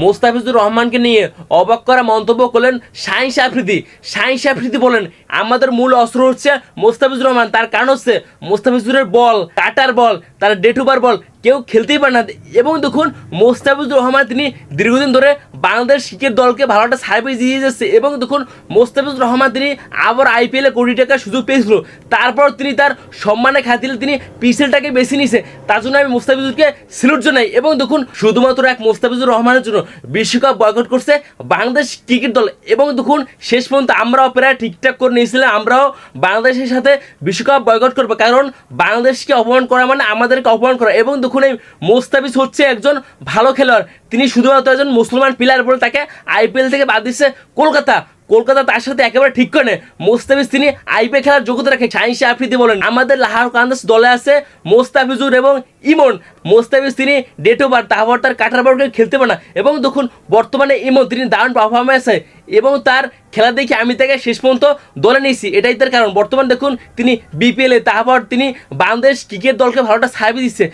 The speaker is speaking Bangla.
মোস্তাফিজুর রহমানকে নিয়ে অবাক করা মন্তব্য করলেন শাহিন আফ্রিদি। শাহিন আফ্রিদি বলেন, আমাদের মূল অস্ত্র হচ্ছে মোস্তাফিজুর রহমান। তার কারণ হচ্ছে মোস্তাফিজুরের বল, কাটার বল, তার ডেট ওভার বল কেউ খেলতেই পারে না। এবং দেখুন মোস্তাফিজুর রহমান তিনি দীর্ঘদিন ধরে বাংলাদেশ ক্রিকেট দলকে ভালো একটা সার্ভিস দিয়ে যাচ্ছে। এবং দেখুন মোস্তাফিজুর রহমান তিনি আবার আইপিএলে কোটি টাকার সুযোগ পেয়েছিল, তারপর তিনি তার সম্মানের খাতিরে তিনি পিসেলটাকে বেছে নিয়েছে। তার জন্য আমি মোস্তাফিজুরকে স্যালুট জানাই। এবং দেখুন শুধুমাত্র এক মোস্তাফিজুর রহমানের জন্য বিশ্বকাপ বয়কট করছে বাংলাদেশ ক্রিকেট দল। এবং দেখুন শেষ পর্যন্ত আমরাও প্রায় ঠিকঠাক করে নিয়েছিলাম, আমরাও বাংলাদেশের সাথে বিশ্বকাপ বয়কট করবো, কারণ বাংলাদেশকে অপমান করা মানে আমাদেরকে অপমান করা। এবং দেখুন এই মোস্তাফিজ হচ্ছে একজন ভালো খেলোয়াড়, তিনি শুধুমাত্র একজন মুসলমান প্লেয়ার বলে তাকে আইপিএল থেকে বাদ দিচ্ছে কলকাতা। কলকাতা তার সাথে একেবারে ঠিক করে নেয়। মোস্তাফিজ তিনি আইপিএল খেলার যোগ্যতা রাখে। শাহিন আফ্রিদি বলেন, আমাদের লাহোর কান্দাস দলে আছে মোস্তাফিজুর এবং ইমন। মোস্তাফিজ তিনি ডেট ওভার, তারপর তার কাটার বলকে খেলতে পারে না। এবং দেখুন বর্তমানে ইমন তিনি দারুণ পারফরমেন্সে, এবং তার খেলা দেখে আমি তাকে শেষ পর্যন্ত দলে নিয়েছি। এটাই তার কারণ। বর্তমান দেখুন তিনি বিপিএলে, তারপর তিনি বাংলাদেশ ক্রিকেট দলকে ভালো একটা সার্ভিস দিচ্ছে।